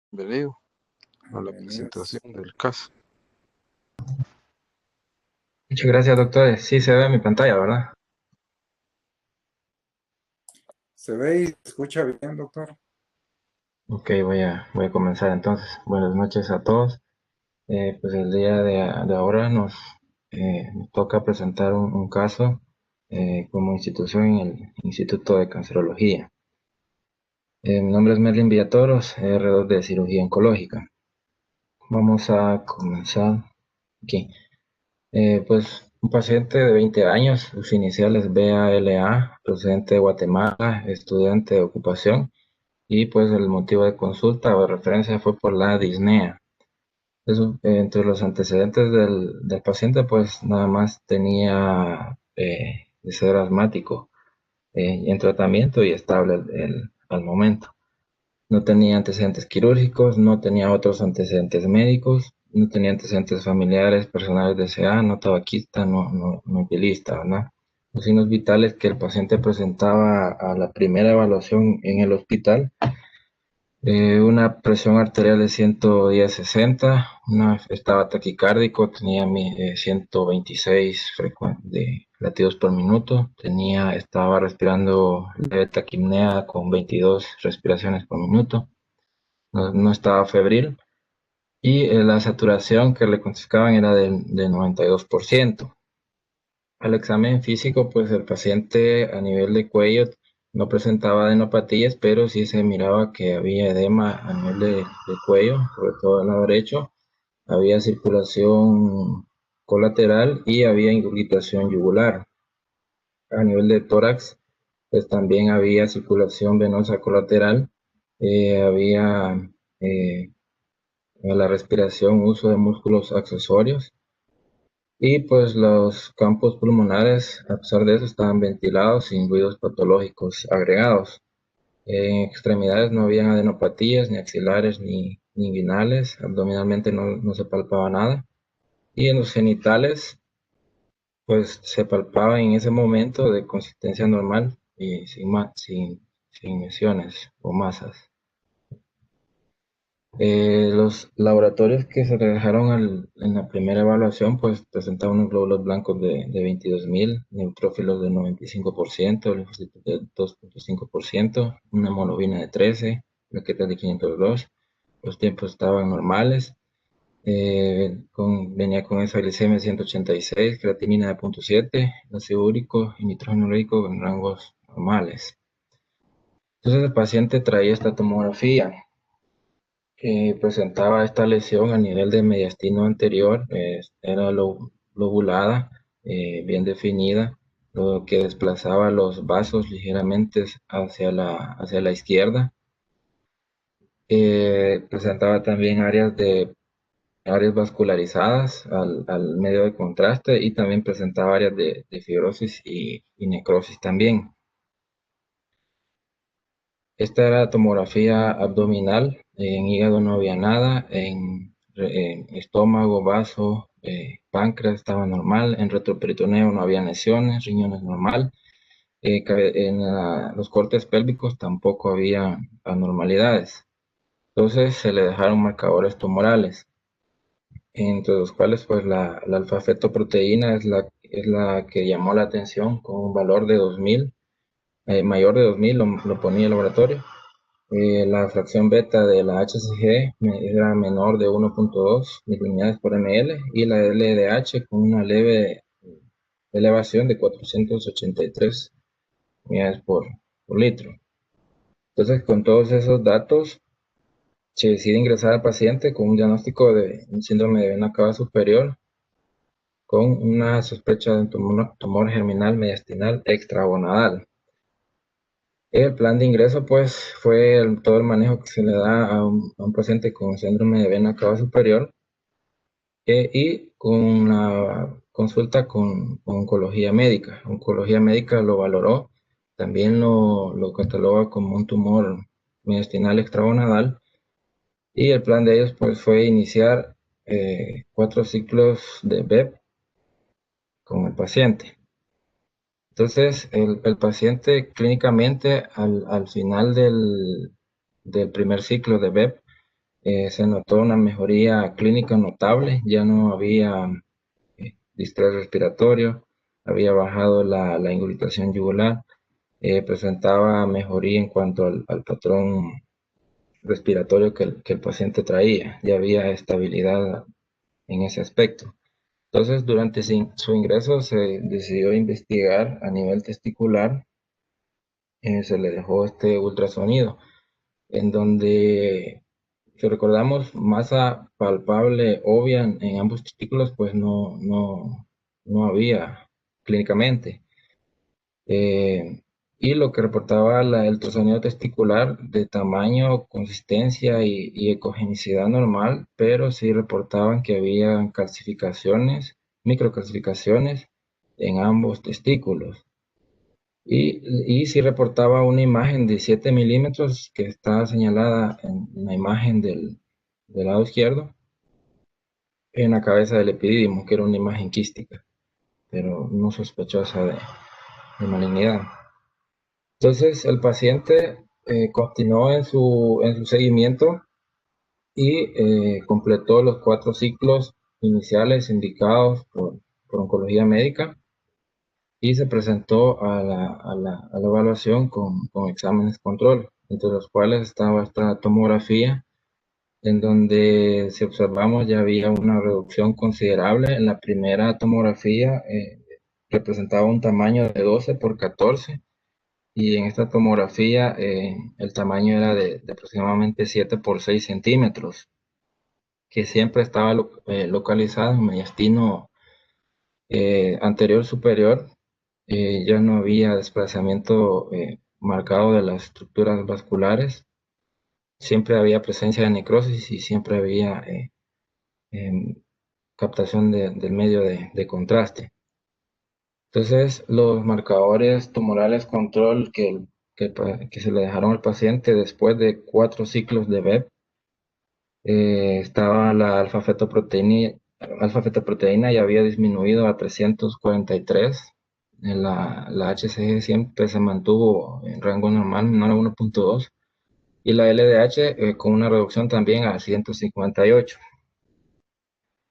Bienvenido a la Bienvenidos. presentación del caso. Muchas gracias, doctores. Sí se ve en mi pantalla, ¿verdad? ¿Se ve y se escucha bien, doctor? Ok, voy a comenzar entonces. Buenas noches a todos. Pues el día de ahora nos toca presentar un caso como institución en el Instituto de Cancerología. Mi nombre es Merlin Villatoros, alrededor de cirugía oncológica. Vamos a comenzar aquí. Pues un paciente de 20 años, sus iniciales BALA, procedente de Guatemala, estudiante de ocupación. Y pues el motivo de consulta o de referencia fue por la disnea. Entre los antecedentes del paciente, pues nada más tenía de ser asmático en tratamiento y estable al momento. No tenía antecedentes quirúrgicos, no tenía otros antecedentes médicos, no tenía antecedentes familiares, personales de CA, no tabaquista, no pielista, ¿verdad? Los signos vitales que el paciente presentaba a la primera evaluación en el hospital: una presión arterial de 110/60, estaba taquicárdico, tenía 126 de latidos por minuto, estaba respirando leve taquipnea con 22 respiraciones por minuto, no estaba febril, y la saturación que le cuantificaban era de 92%. Al examen físico, pues el paciente a nivel de cuello no presentaba adenopatías, pero sí se miraba que había edema a nivel de cuello, sobre todo al lado derecho. Había circulación colateral y había ingurgitación yugular. A nivel de tórax, pues también había circulación venosa colateral. Había en la respiración uso de músculos accesorios. Y pues los campos pulmonares, a pesar de eso, estaban ventilados sin ruidos patológicos agregados. En extremidades no habían adenopatías, ni axilares, ni inguinales. Abdominalmente no se palpaba nada. Y en los genitales, pues se palpaba en ese momento de consistencia normal y sin lesiones o masas. Los laboratorios que se realizaron en la primera evaluación, pues presentaban unos glóbulos blancos de 22.000, neutrófilos de 95%, linfocitos de 2.5%, una hemoglobina de 13, plaquetas de 502. Los tiempos estaban normales. Venía con esa glicemia 186, creatinina de 0.7, ácido úrico y nitrógeno úrico en rangos normales. Entonces el paciente traía esta tomografía. Presentaba esta lesión a nivel de mediastino anterior, era lobulada, bien definida, lo que desplazaba los vasos ligeramente hacia la izquierda. Presentaba también áreas vascularizadas al medio de contraste, y también presentaba áreas de fibrosis y necrosis también. Esta era la tomografía abdominal. En hígado no había nada, en estómago, vaso, páncreas estaba normal, en retroperitoneo no había lesiones, riñones normal, los cortes pélvicos tampoco había anormalidades. Entonces se le dejaron marcadores tumorales, entre los cuales pues la alfa-fetoproteína es la que llamó la atención, con un valor de 2000, mayor de 2000 lo ponía el laboratorio. La fracción beta de la HCG era menor de 1.2 miliunidades por ml, y la LDH con una leve elevación de 483 unidades por litro. Entonces, con todos esos datos, se decide ingresar al paciente con un diagnóstico de un síndrome de vena cava superior, con una sospecha de un tumor germinal mediastinal extragonadal. El plan de ingreso, pues, fue todo el manejo que se le da a un paciente con síndrome de vena cava superior, y con una consulta con oncología médica. Oncología médica lo valoró, también lo cataloga como un tumor mediastinal extragonadal, y el plan de ellos, pues, fue iniciar 4 ciclos de BEP con el paciente. Entonces, el paciente clínicamente al final del primer ciclo de BEP Se notó una mejoría clínica notable, ya no había distrés respiratorio, había bajado la ingurgitación yugular, presentaba mejoría en cuanto al patrón respiratorio que el paciente traía, ya había estabilidad en ese aspecto. Entonces, durante su ingreso se decidió investigar a nivel testicular, se le dejó este ultrasonido, en donde, si recordamos, masa palpable obvia en ambos testículos, pues no había clínicamente. Y lo que reportaba el ultrasonido testicular de tamaño, consistencia y ecogenicidad normal, pero sí reportaban que había calcificaciones, microcalcificaciones en ambos testículos. Y sí reportaba una imagen de 7 milímetros que está señalada en la imagen del lado izquierdo en la cabeza del epidídimo, que era una imagen quística, pero no sospechosa de malignidad. Entonces el paciente continuó en su seguimiento y completó los 4 ciclos iniciales indicados por oncología médica y se presentó a la evaluación con exámenes control, entre los cuales estaba esta tomografía, en donde si observamos ya había una reducción considerable. En la primera tomografía representaba un tamaño de 12 por 14 y en esta tomografía el tamaño era de aproximadamente 7 por 6 centímetros, que siempre estaba localizado en mediastino anterior superior. Ya no había desplazamiento marcado de las estructuras vasculares, siempre había presencia de necrosis y siempre había em, captación del medio de contraste. Entonces, los marcadores tumorales control que se le dejaron al paciente después de 4 ciclos de BEP, estaba la alfa-fetoproteína ya había disminuido a 343. La HCG siempre se mantuvo en rango normal, menor a 1.2, y la LDH con una reducción también a 158.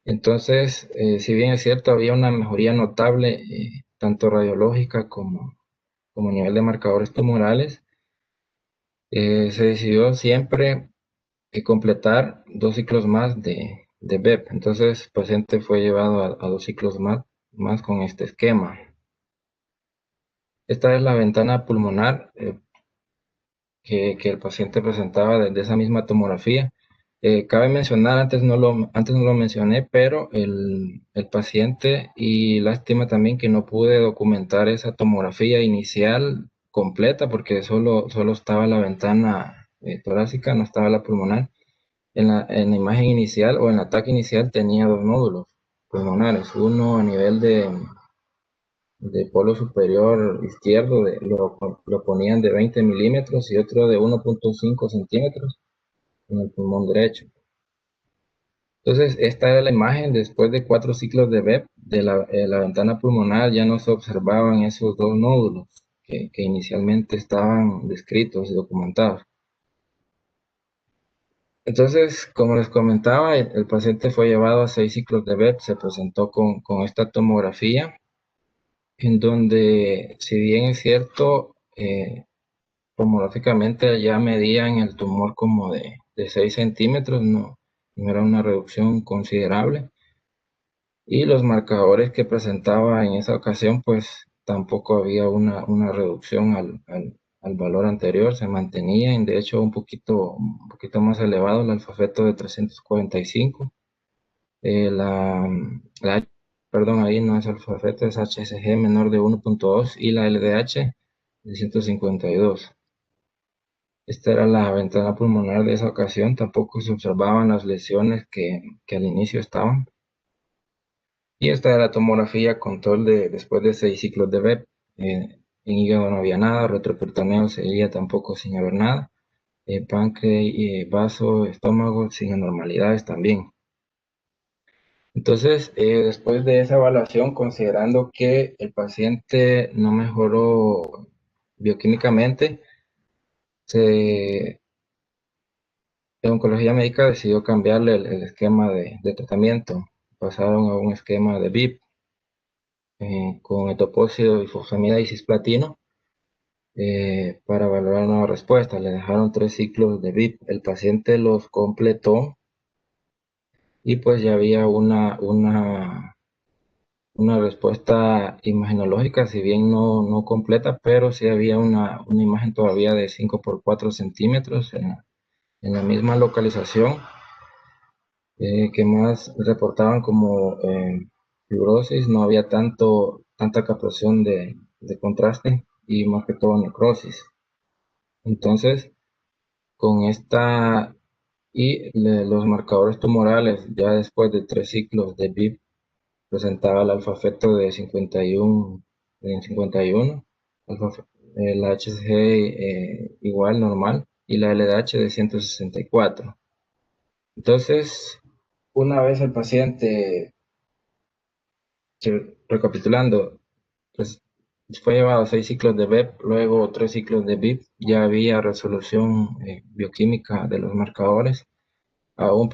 Entonces, si bien es cierto, había una mejoría notable, tanto radiológica como a nivel de marcadores tumorales, se decidió siempre completar 2 ciclos más de BEP. Entonces, el paciente fue llevado a 2 ciclos más con este esquema. Esta es la ventana pulmonar que el paciente presentaba desde esa misma tomografía. Cabe mencionar, antes no lo mencioné, pero el paciente, y lástima también que no pude documentar esa tomografía inicial completa porque solo estaba la ventana torácica, no estaba la pulmonar. En la imagen inicial o en el ataque inicial tenía 2 nódulos pulmonares, uno a nivel de polo superior izquierdo, lo ponían de 20 milímetros y otro de 1.5 centímetros en el pulmón derecho. Entonces, esta era la imagen después de 4 ciclos de BEP de la ventana pulmonar. Ya no se observaban esos 2 nódulos que inicialmente estaban descritos y documentados. Entonces, como les comentaba, el paciente fue llevado a 6 ciclos de BEP, se presentó con esta tomografía, en donde, si bien es cierto, tomográficamente ya medían el tumor como de 6 centímetros, no era una reducción considerable. Y los marcadores que presentaba en esa ocasión, pues tampoco había una reducción al valor anterior, se mantenía, de hecho un poquito más elevado el alfafeto de 345. Eh, la, perdón, ahí no es alfafeto, es HSG menor de 1.2 y la LDH de 152. Esta era la ventana pulmonar de esa ocasión, tampoco se observaban las lesiones que al inicio estaban. Y esta era la tomografía control después de 6 ciclos de BEP. En hígado no había nada, retroperitoneal seguía tampoco sin haber nada. Páncreas, vaso, estómago sin anormalidades también. Entonces, después de esa evaluación, considerando que el paciente no mejoró bioquímicamente, se oncología médica decidió cambiarle el esquema de tratamiento. Pasaron a un esquema de VIP con etopósido y fosfamida y cisplatino para valorar una respuesta. Le dejaron 3 ciclos de VIP. El paciente los completó y pues ya había una respuesta imagenológica, si bien no completa, pero sí había una imagen todavía de 5 por 4 centímetros en la misma localización, que más reportaban como fibrosis. No había tanta captación de contraste y más que todo necrosis. Entonces, con esta los marcadores tumorales, ya después de 3 ciclos de BIP, presentaba el alfa-feto de 51, el HCG igual, normal, y la LDH de 164. Entonces, una vez el paciente, recapitulando, pues fue llevado a 6 ciclos de BEP, luego 3 ciclos de BIP, ya había resolución bioquímica de los marcadores, aún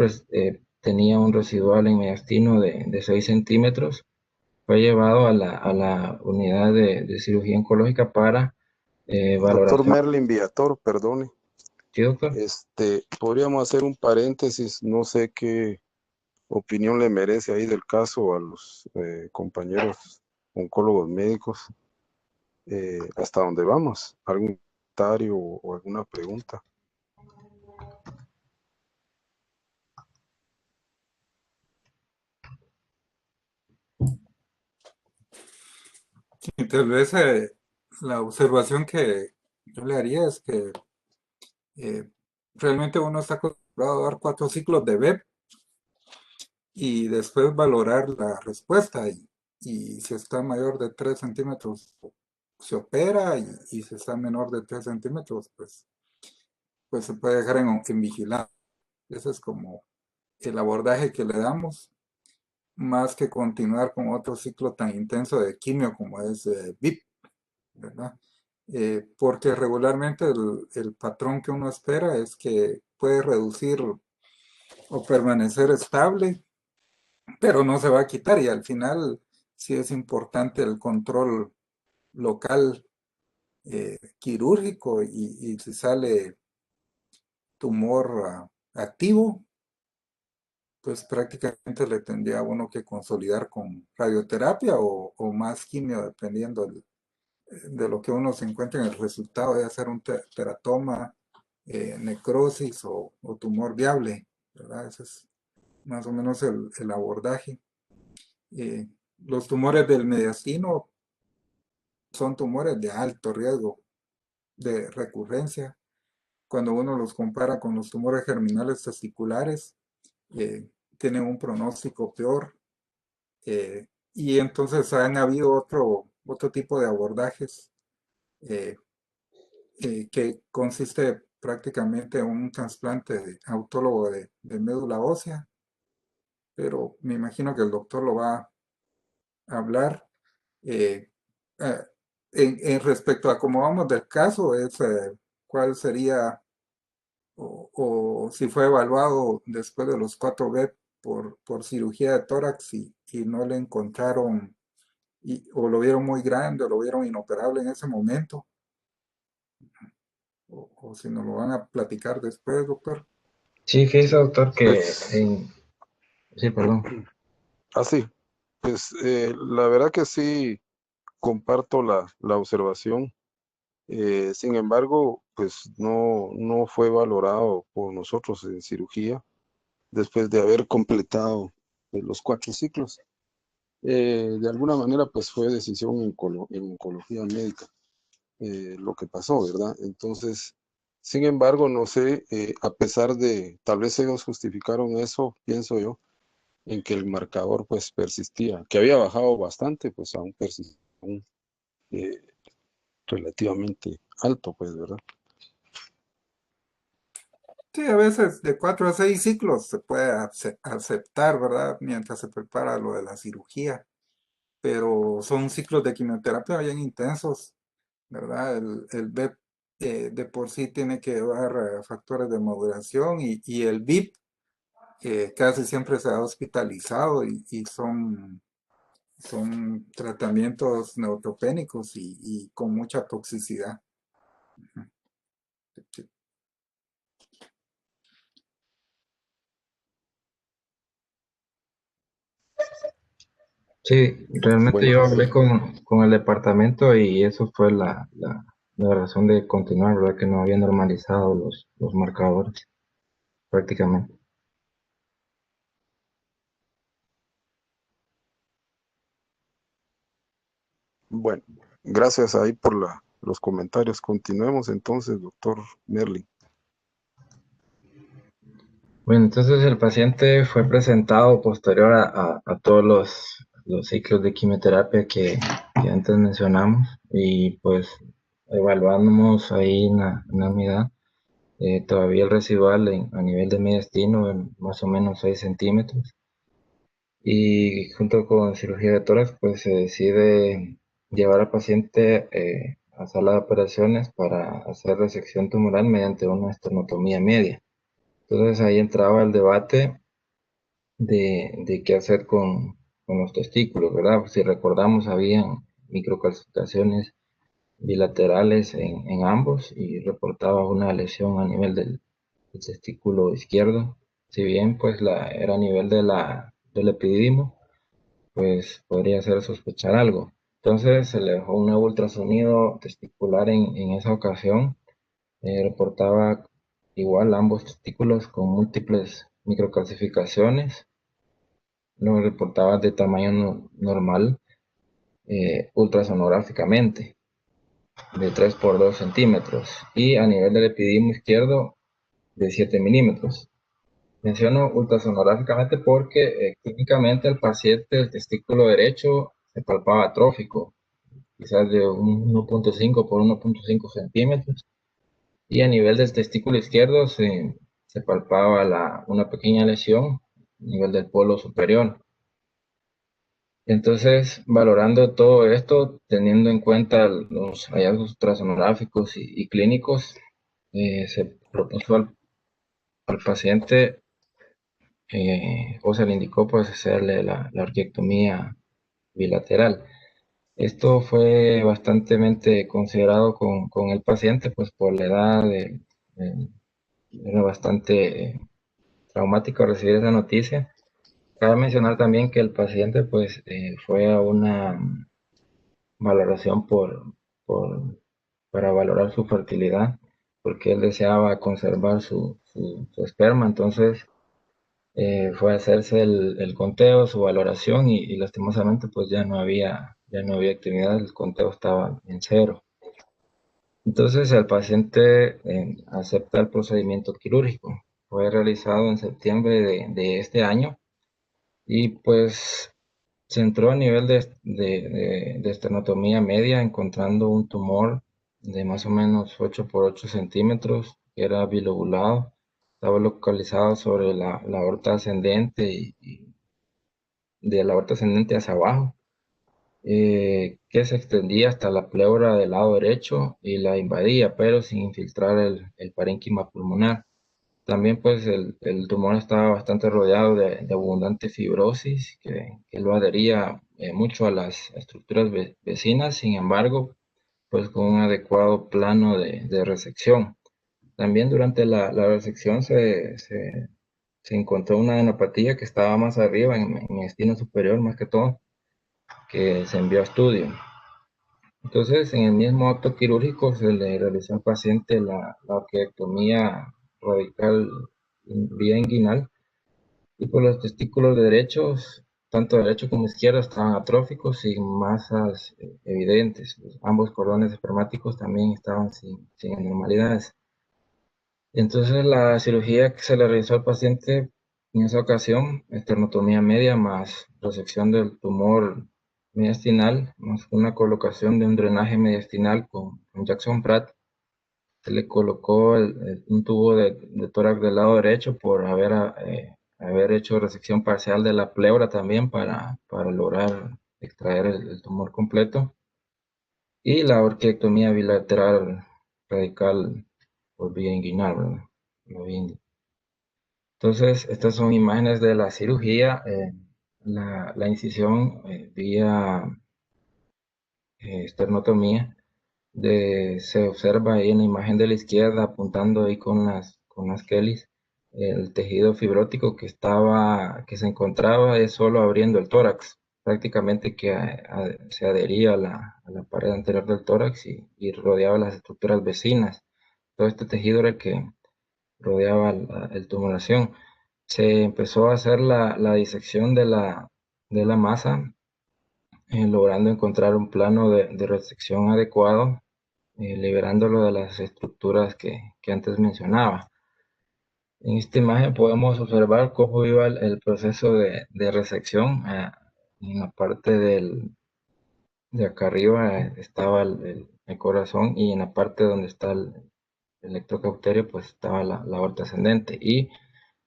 tenía un residual en mediastino de 6 centímetros. Fue llevado a la unidad de cirugía oncológica para Doctor valoración. Merlin Viator, perdone. ¿Sí, doctor? Podríamos hacer un paréntesis, no sé qué opinión le merece ahí del caso a los compañeros oncólogos médicos. ¿Hasta dónde vamos? ¿Algún comentario o alguna pregunta? Y tal vez la observación que yo le haría es que eh, realmente uno está acostumbrado a dar 4 ciclos de BEP y después valorar la respuesta. Y si está mayor de 3 centímetros, se opera, y si está menor de 3 centímetros, pues se puede dejar en vigilancia. Ese es como el abordaje que le damos, más que continuar con otro ciclo tan intenso de quimio como es VIP, ¿verdad? Porque regularmente el patrón que uno espera es que puede reducir o permanecer estable, pero no se va a quitar, y al final sí es importante el control local quirúrgico, y si sale tumor activo, pues prácticamente le tendría uno que consolidar con radioterapia o más quimio, dependiendo de lo que uno se encuentre en el resultado de hacer un teratoma, necrosis o tumor viable, ¿verdad? Ese es más o menos el abordaje. Eh, los tumores del mediastino son tumores de alto riesgo de recurrencia. Cuando uno los compara con los tumores germinales testiculares, tienen un pronóstico peor. Y entonces han habido otro tipo de abordajes, eh, que consiste prácticamente en un trasplante autólogo de médula ósea, pero me imagino que el doctor lo va a hablar. Eh, eh, en respecto a cómo vamos del caso, es cuál sería, o si fue evaluado después de los 4B por cirugía de tórax, y no le encontraron, o lo vieron muy grande o lo vieron inoperable en ese momento, o si nos lo van a platicar después, doctor. Sí, fíjese, doctor, que Pues, sí, perdón. así, pues la verdad que sí comparto la observación. Sin embargo, pues no fue valorado por nosotros en cirugía después de haber completado los 4 ciclos. De alguna manera, pues fue decisión en oncología médica lo que pasó, ¿verdad? Entonces, sin embargo, no sé, a pesar de, tal vez ellos justificaron eso, pienso yo, en que el marcador pues persistía, que había bajado bastante, pues aún persistía, aún, eh, relativamente alto, pues, ¿verdad? Sí, a veces de 4 a 6 ciclos se puede aceptar, ¿verdad? Mientras se prepara lo de la cirugía, pero son ciclos de quimioterapia bien intensos, ¿verdad? El BEP de por sí tiene que llevar factores de maduración y el VIP casi siempre se ha hospitalizado y son tratamientos neutropénicos y con mucha toxicidad. Sí, realmente Bueno, yo hablé con el departamento y eso fue la razón de continuar, ¿verdad? Que no había normalizado los marcadores prácticamente. bueno, gracias ahí por los comentarios. Continuemos entonces, doctor Merlin. Bueno, entonces el paciente fue presentado posterior a todos los ciclos de quimioterapia que antes mencionamos y pues evaluamos ahí en la unidad. Todavía el residual a nivel de mediastino en más o menos 6 centímetros. Y junto con cirugía de tórax, pues se decide llevar al paciente a sala de operaciones para hacer resección tumoral mediante una esternotomía media. Entonces ahí entraba el debate de qué hacer con los testículos, ¿verdad? Si recordamos, habían microcalcificaciones bilaterales en ambos y reportaba una lesión a nivel del testículo izquierdo. Si bien pues era a nivel del epididimo, pues podría hacer sospechar algo. Entonces se le dejó un nuevo ultrasonido testicular en esa ocasión. Reportaba igual ambos testículos con múltiples microcalcificaciones. Lo reportaba de tamaño normal ultrasonográficamente, de 3 por 2 centímetros. Y a nivel del epididimo izquierdo, de 7 milímetros. Menciono ultrasonográficamente porque clínicamente el paciente del testículo derecho se palpaba atrófico, quizás de un 1.5 por 1.5 centímetros, y a nivel del testículo izquierdo se palpaba una pequeña lesión a nivel del polo superior. Entonces, valorando todo esto, teniendo en cuenta los hallazgos ultrasonográficos y clínicos, se propuso al paciente o se le indicó pues hacerle la orquiectomía bilateral. Esto fue bastante considerado con el paciente, pues por la edad, era bastante traumático recibir esa noticia. Cabe mencionar también que el paciente pues fue a una valoración para valorar su fertilidad, porque él deseaba conservar su esperma, entonces fue a hacerse el conteo, su valoración y lastimosamente pues ya no había actividad, el conteo estaba en cero. Entonces el paciente acepta el procedimiento quirúrgico. Fue realizado en septiembre de este año y pues se entró a nivel de esternotomía media encontrando un tumor de más o menos 8 por 8 centímetros que era bilobulado. Estaba localizado sobre la aorta ascendente y de la aorta ascendente hacia abajo, que se extendía hasta la pleura del lado derecho y la invadía, pero sin infiltrar el parénquima pulmonar. También pues el tumor estaba bastante rodeado de abundante fibrosis que lo adhería mucho a las estructuras vecinas, sin embargo, pues con un adecuado plano de resección. También durante la resección se encontró una adenopatía que estaba más arriba, en el estino superior más que todo, que se envió a estudio. Entonces, en el mismo acto quirúrgico se le realizó al paciente la orquiectomía radical vía inguinal y por los testículos derechos, tanto derecho como izquierdo, estaban atróficos sin masas evidentes. Ambos cordones espermáticos también estaban sin anormalidades. Entonces, la cirugía que se le realizó al paciente en esa ocasión, esternotomía media más resección del tumor mediastinal, más una colocación de un drenaje mediastinal con Jackson Pratt. Se le colocó un tubo de tórax del lado derecho por haber hecho resección parcial de la pleura también para lograr extraer el tumor completo. Y la orquiectomía bilateral radical por vía inguinal, ¿verdad? Entonces, estas son imágenes de la cirugía. La incisión vía esternotomía. Se observa ahí en la imagen de la izquierda, apuntando ahí con las Kellys, el tejido fibrótico que se encontraba es solo abriendo el tórax, prácticamente que se adhería a la pared anterior del tórax y rodeaba las estructuras vecinas. Todo este tejido era el que rodeaba tumoración. Se empezó a hacer la disección de la masa, logrando encontrar un plano de resección adecuado, liberándolo de las estructuras que antes mencionaba. En esta imagen podemos observar cómo iba el proceso de resección. En la parte de acá arriba estaba el corazón, y en la parte donde está el electrocauterio pues estaba la aorta ascendente, y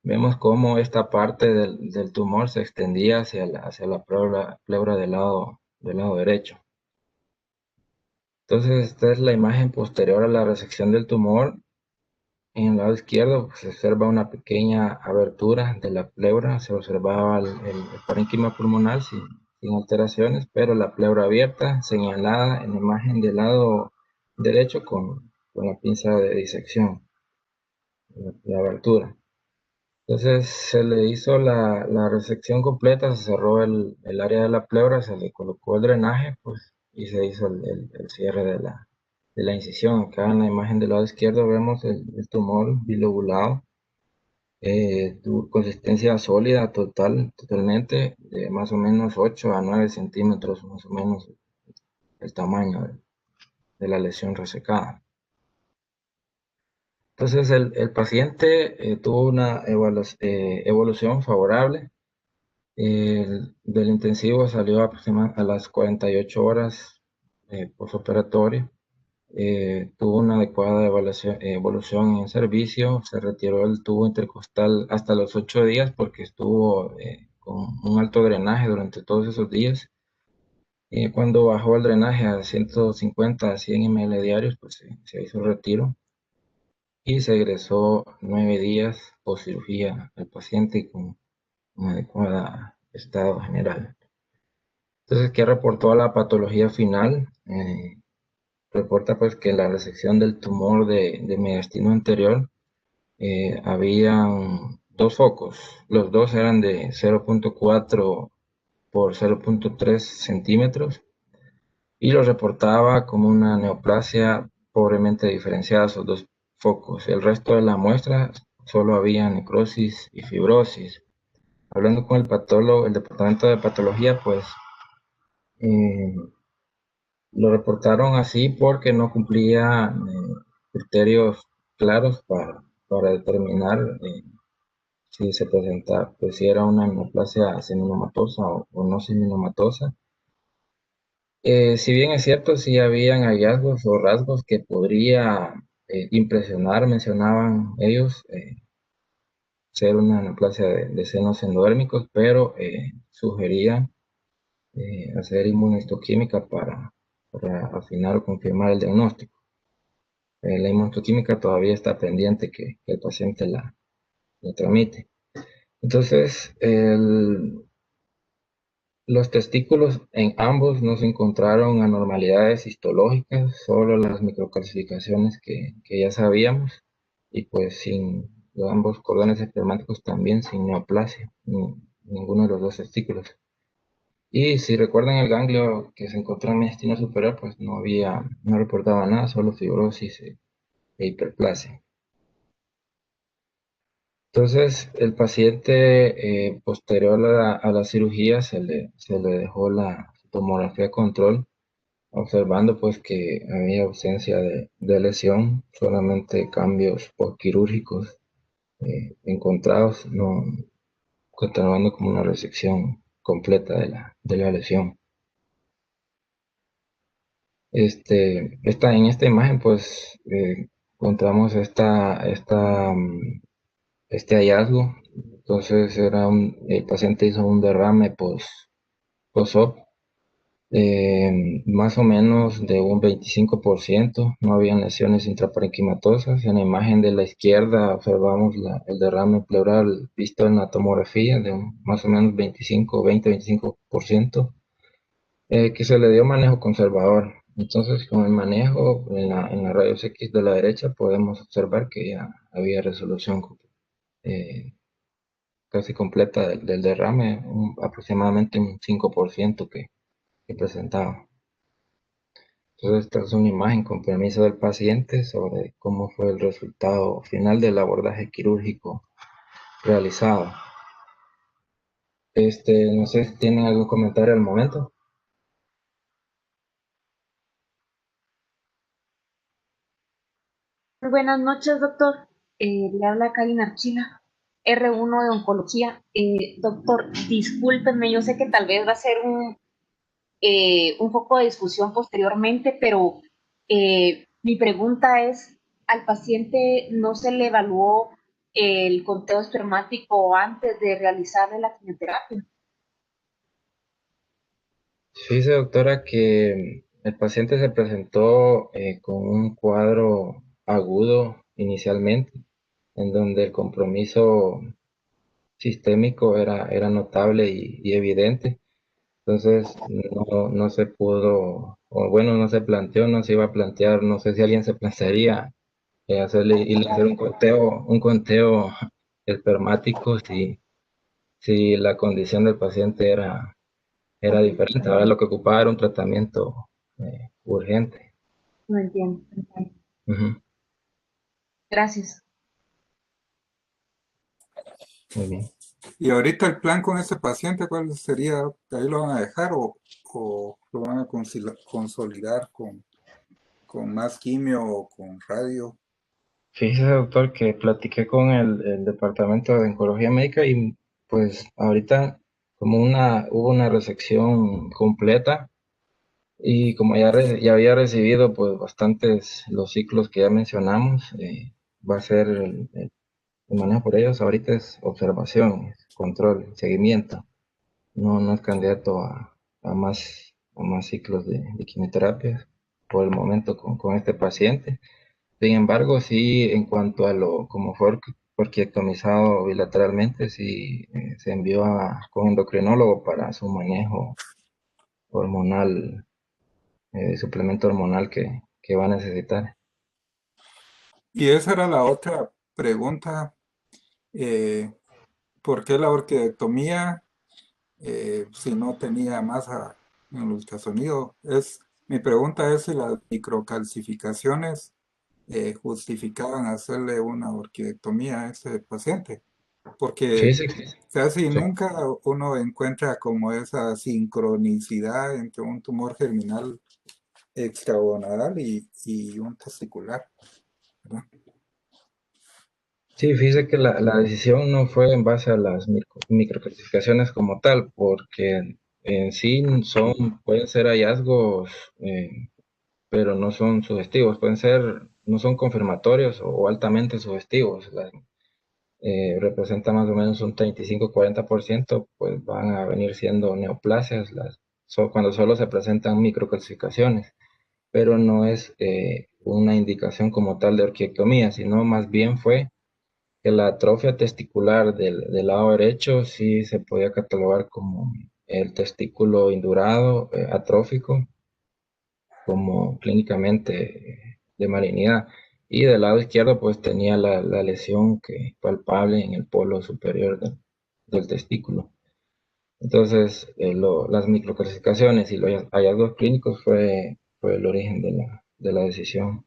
vemos cómo esta parte del tumor se extendía hacia la pleura del lado derecho. Entonces, esta es la imagen posterior a la resección del tumor. En el lado izquierdo se observa una pequeña abertura de la pleura. Se observaba el parénquima pulmonar sin alteraciones, pero la pleura abierta, señalada en la imagen del lado derecho con la pinza de disección, la abertura. Entonces se le hizo la resección completa, se cerró el área de la pleura, se le colocó el drenaje, pues, y se hizo el cierre de la incisión. Acá en la imagen del lado izquierdo vemos el tumor bilobulado, consistencia sólida totalmente, de más o menos 8 a 9 centímetros, más o menos el tamaño de la lesión resecada. Entonces el paciente tuvo una evolución favorable. Del intensivo salió aproximadamente a las 48 horas postoperatorio. Tuvo una adecuada evolución en servicio. Se retiró el tubo intercostal hasta los 8 días porque estuvo con un alto drenaje durante todos esos días. Cuando bajó el drenaje a 150 a 100 ml diarios, pues se hizo el retiro y se egresó 9 días post cirugía al paciente con un adecuado estado general. Entonces, ¿qué reportó a la patología final? Reporta pues que la resección del tumor de mediastino anterior, habían dos focos. Los dos eran de 0.4 por 0.3 centímetros, y lo reportaba como una neoplasia pobremente diferenciada esos dos focos. El resto de la muestra solo había necrosis y fibrosis. Hablando con el patólogo, el departamento de patología, pues eh, lo reportaron así porque no cumplía criterios claros para determinar si se presenta, pues si era una neoplasia seminomatosa o no seminomatosa. Si bien es cierto, sí habían hallazgos o rasgos que podría impresionar, mencionaban ellos, ser una neoplasia de senos endodérmicos, pero sugería hacer inmunohistoquímica para afinar o confirmar el diagnóstico. La inmunohistoquímica todavía está pendiente que el paciente la tramite. Entonces, los testículos en ambos no se encontraron anormalidades histológicas, solo las microcalcificaciones que ya sabíamos, y pues sin ambos cordones espermáticos también sin neoplasia, ninguno de los dos testículos. Y si recuerdan el ganglio que se encontró en el intestino superior, pues no reportaba nada, solo fibrosis e hiperplasia. Entonces, el paciente posterior a la cirugía se le dejó la tomografía control, observando pues que había ausencia de lesión, solamente cambios postquirúrgicos encontrados, no continuando como una resección completa de la lesión. En esta imagen pues encontramos este hallazgo. Entonces el paciente hizo un derrame post-op, Más o menos de un 25%, no habían lesiones intraparenquimatosas. En la imagen de la izquierda observamos el derrame pleural visto en la tomografía de más o menos 20-25%, que se le dio manejo conservador. Entonces, con el manejo en la rayos X de la derecha podemos observar que ya había resolución eh, casi completa del derrame, aproximadamente un 5% que presentaba. Entonces, esta es una imagen con permiso del paciente sobre cómo fue el resultado final del abordaje quirúrgico realizado. No sé si tienen algún comentario al momento. Muy buenas noches, doctor. Le habla Karina Archila, R1 de Oncología. Doctor, discúlpenme, yo sé que tal vez va a ser un foco de discusión posteriormente, pero mi pregunta es, ¿al paciente no se le evaluó el conteo espermático antes de realizarle la quimioterapia? Dice doctora que el paciente se presentó con un cuadro agudo inicialmente, en donde el compromiso sistémico era notable y evidente. Entonces no se pudo, o bueno, no se planteó, no se iba a plantear, no sé si alguien se plantearía hacer un conteo espermático si la condición del paciente era diferente. Ahora lo que ocupaba era un tratamiento urgente. No entiendo. Ujú. Gracias. Muy bien. Y ahorita el plan con ese paciente, ¿cuál sería? ¿Ahí lo van a dejar o lo van a consolidar con más quimio o con radio? Fíjese, doctor, que platiqué con el departamento de oncología médica y pues ahorita hubo una resección completa y como ya había recibido pues bastantes los ciclos que ya mencionamos, va a ser el manejo por ellos. Ahorita es observación, es control, seguimiento. No es candidato a más ciclos de quimioterapia por el momento con este paciente. Sin embargo, sí, en cuanto a como fue orquiectomizado bilateralmente, sí se envió con endocrinólogo para su manejo hormonal, suplemento hormonal que va a necesitar. Y esa era la otra pregunta. eh, ¿Por qué la orquidectomía si no tenía masa en el ultrasonido? Mi pregunta es si las microcalcificaciones justificaban hacerle una orquidectomía a ese paciente, Sí, porque sí, casi sí. nunca uno encuentra como esa sincronicidad entre un tumor germinal extragonadal y un testicular, ¿verdad? Sí, fíjese que la decisión no fue en base a las microclasificaciones como tal, porque en sí pueden ser hallazgos, pero no son sugestivos, no son confirmatorios o altamente sugestivos. Representa más o menos un 35-40%, pues van a venir siendo neoplasias cuando solo se presentan microcalcificaciones, pero no es una indicación como tal de orquiectomía, sino más bien fue que la atrofia testicular del lado derecho sí se podía catalogar como el testículo indurado, atrófico, como clínicamente de malignidad. Y del lado izquierdo pues tenía la lesión palpable en el polo superior del testículo. Entonces, las microclasificaciones y los hallazgos clínicos fue el origen de la decisión,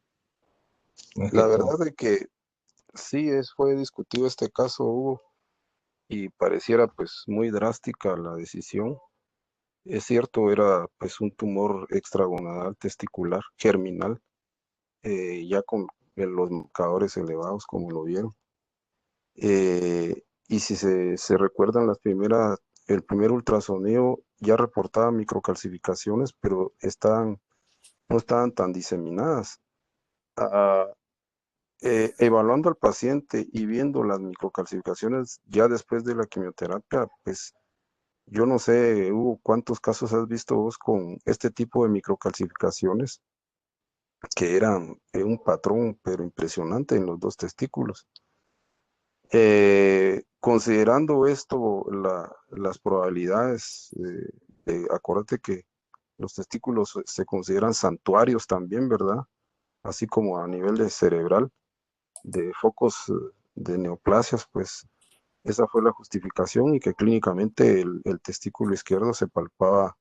más que La todo. verdad es que sí fue discutido este caso, Hugo, y pareciera pues muy drástica la decisión. Es cierto, era pues un tumor extragonadal testicular germinal, ya con los marcadores elevados como lo vieron. Y si se recuerdan el primer ultrasonido ya reportaba microcalcificaciones, pero no estaban tan diseminadas. Ah, Evaluando al paciente y viendo las microcalcificaciones ya después de la quimioterapia, pues Yo no sé, Hugo, cuántos casos has visto vos con este tipo de microcalcificaciones que eran un patrón, pero impresionante en los dos testículos. Considerando esto, las probabilidades, acuérdate que los testículos se consideran santuarios también, ¿verdad? Así como a nivel de cerebral, de focos de neoplasias, pues esa fue la justificación y que clínicamente el testículo izquierdo se palpaba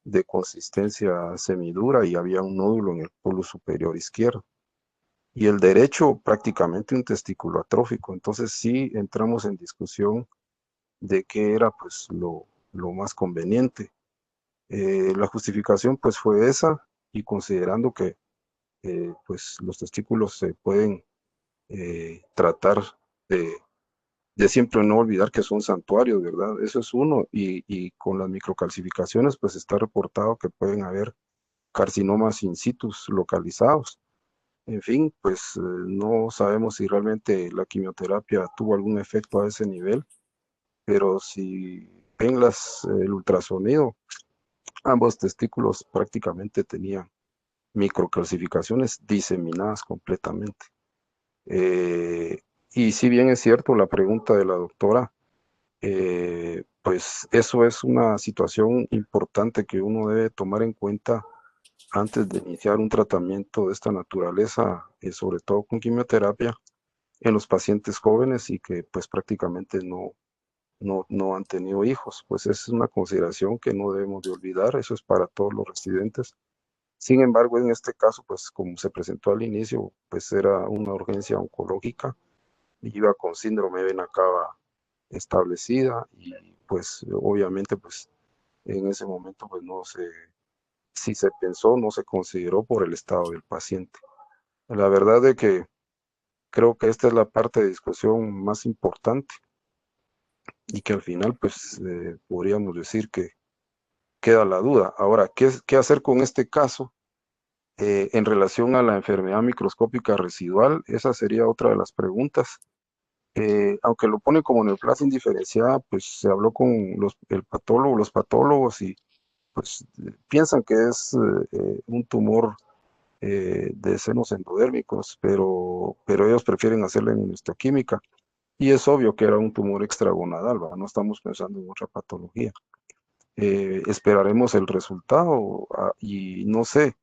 de consistencia semidura y había un nódulo en el polo superior izquierdo. Y el derecho prácticamente un testículo atrófico. Entonces sí entramos en discusión de qué era pues lo más conveniente. La justificación pues fue esa y considerando que pues los testículos se pueden tratar de, de siempre no olvidar que son santuarios, ¿verdad? Eso es uno y con las microcalcificaciones pues está reportado que pueden haber carcinomas in situ localizados. En fin, pues no sabemos si realmente la quimioterapia tuvo algún efecto a ese nivel, pero si ven el ultrasonido, ambos testículos prácticamente tenían microcalcificaciones diseminadas completamente. Eh, y si bien es cierto la pregunta de la doctora, pues eso es una situación importante que uno debe tomar en cuenta antes de iniciar un tratamiento de esta naturaleza, sobre todo con quimioterapia, en los pacientes jóvenes y que pues prácticamente no han tenido hijos. Pues es una consideración que no debemos de olvidar, eso es para todos los residentes. Sin embargo, en este caso, pues como se presentó al inicio, pues era una urgencia oncológica, iba con síndrome de vena cava establecida y pues obviamente pues en ese momento pues no se, si se pensó, no se consideró por el estado del paciente. La verdad de que creo que esta es la parte de discusión más importante y que al final pues podríamos decir que queda la duda. Ahora, ¿qué hacer con este caso en relación a la enfermedad microscópica residual? Esa sería otra de las preguntas. Aunque lo pone como neoplasia indiferenciada, pues se habló con los patólogos y pues piensan que es un tumor de senos endodérmicos, pero ellos prefieren hacerle inmunohistoquímica. Y es obvio que era un tumor extragonadal, ¿verdad? No estamos pensando en otra patología. Esperaremos el resultado y no sé,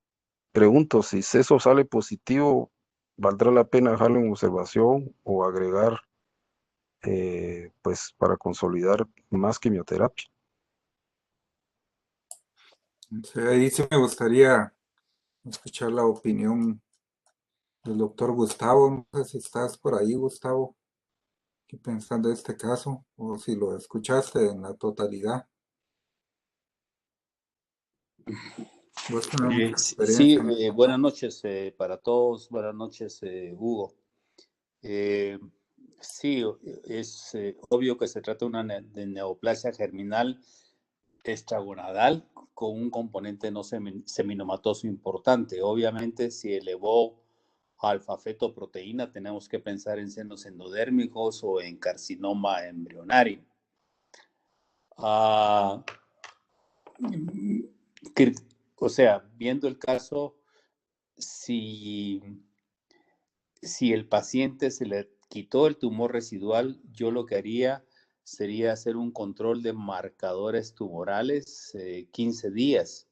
pregunto si eso sale positivo, ¿valdrá la pena dejarlo en observación o agregar, pues, para consolidar más quimioterapia? Sí, ahí sí me gustaría escuchar la opinión del doctor Gustavo. No sé si estás por ahí, Gustavo, qué pensás de este caso o si lo escuchaste en la totalidad. Vos tenés mucha Sí, experiencia en esto. buenas noches para todos, buenas noches Hugo. Sí, es obvio que se trata de una de neoplasia germinal extragonadal con un componente no seminomatoso importante. Obviamente, si elevó alfa-fetoproteína, tenemos que pensar en senos endodérmicos o en carcinoma embrionario. O sea, viendo el caso, si el paciente se le quitó el tumor residual, yo lo que haría sería hacer un control de marcadores tumorales 15 días.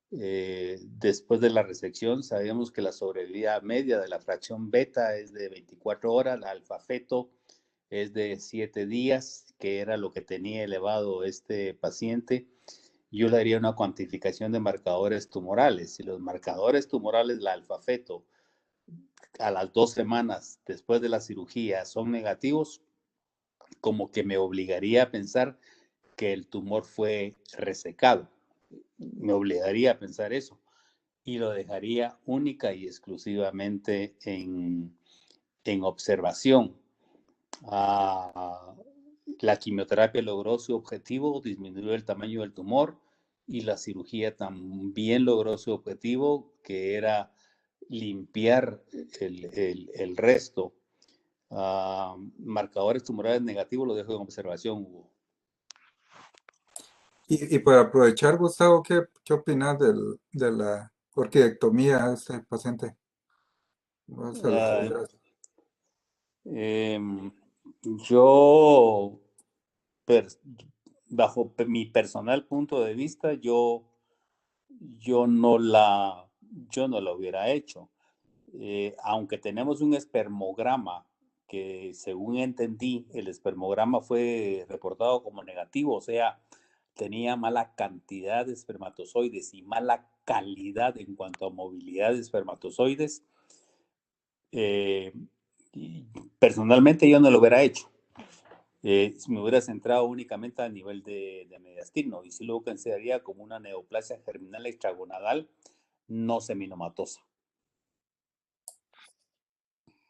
Después de la resección, sabemos que la sobrevida media de la fracción beta es de 24 horas, la alfa-feto es de 7 días, que era lo que tenía elevado este paciente. Yo le haría una cuantificación de marcadores tumorales. Si los marcadores tumorales, la alfa-feto, a las 2 semanas después de la cirugía son negativos, como que me obligaría a pensar que el tumor fue resecado. Me obligaría a pensar eso y lo dejaría única y exclusivamente en observación. La quimioterapia logró su objetivo, disminuyó el tamaño del tumor y la cirugía también logró su objetivo, que era limpiar el resto. Marcadores tumorales negativos lo dejo en observación, Hugo. Y para aprovechar, Gustavo, ¿qué opinas de la orquidectomía de este paciente? ¿No se la Ah, hubiera- em, yo, per- mi personal punto de vista, yo no la, yo no la hubiera hecho. Aunque tenemos un espermograma que, según entendí, el espermograma fue reportado como negativo, o sea, tenía mala cantidad de espermatozoides y mala calidad en cuanto a movilidad de espermatozoides. eh, y personalmente yo no lo hubiera hecho. Si me hubiera centrado únicamente a nivel de mediastino, y si lo consideraría como una neoplasia germinal extragonadal no seminomatosa.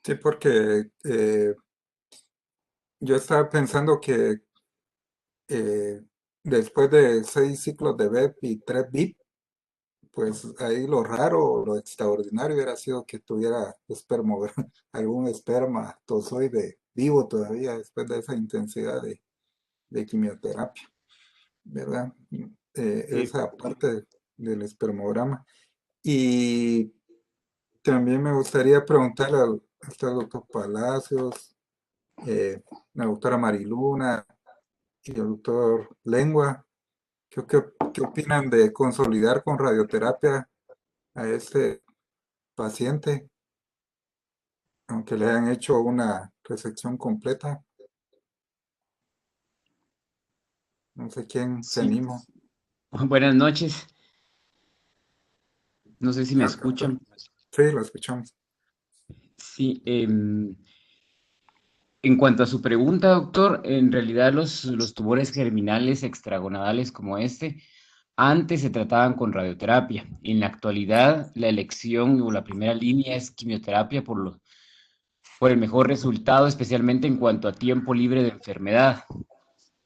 Sí, porque yo estaba pensando que eh, después de 6 ciclos de BEP y 3 BIP, pues ahí lo raro, lo extraordinario hubiera sido que tuviera algún espermatozoide vivo todavía después de esa intensidad de quimioterapia, ¿verdad? Sí, Esa parte del espermograma. Y también me gustaría preguntarle al doctor Palacios, la doctora Mariluna y el doctor Lengua, ¿qué opinan de consolidar con radioterapia a este paciente, aunque le hayan hecho una resección completa? No sé quién se Sí, anima. buenas noches. No sé si me Ah, doctor. escuchan. Sí, lo escuchamos. Sí, en cuanto a su pregunta, doctor, en realidad los tumores germinales extragonadales como este, antes se trataban con radioterapia. En la actualidad, la elección o la primera línea es quimioterapia por el mejor resultado, especialmente en cuanto a tiempo libre de enfermedad.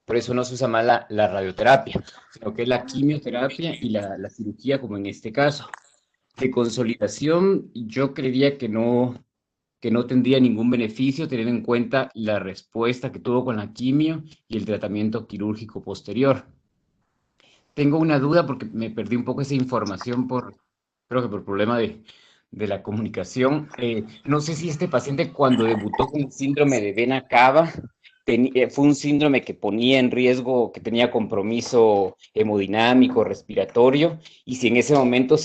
Por eso no se usa más la radioterapia, sino que es la quimioterapia y la cirugía, como en este caso. De consolidación, yo creería que no tendría ningún beneficio teniendo en cuenta la respuesta que tuvo con la quimio y el tratamiento quirúrgico posterior. Tengo una duda porque me perdí un poco esa información creo que por problema de la comunicación. No sé si este paciente cuando debutó con síndrome de vena cava, fue un síndrome que ponía en riesgo, que tenía compromiso hemodinámico, respiratorio, y si en ese momento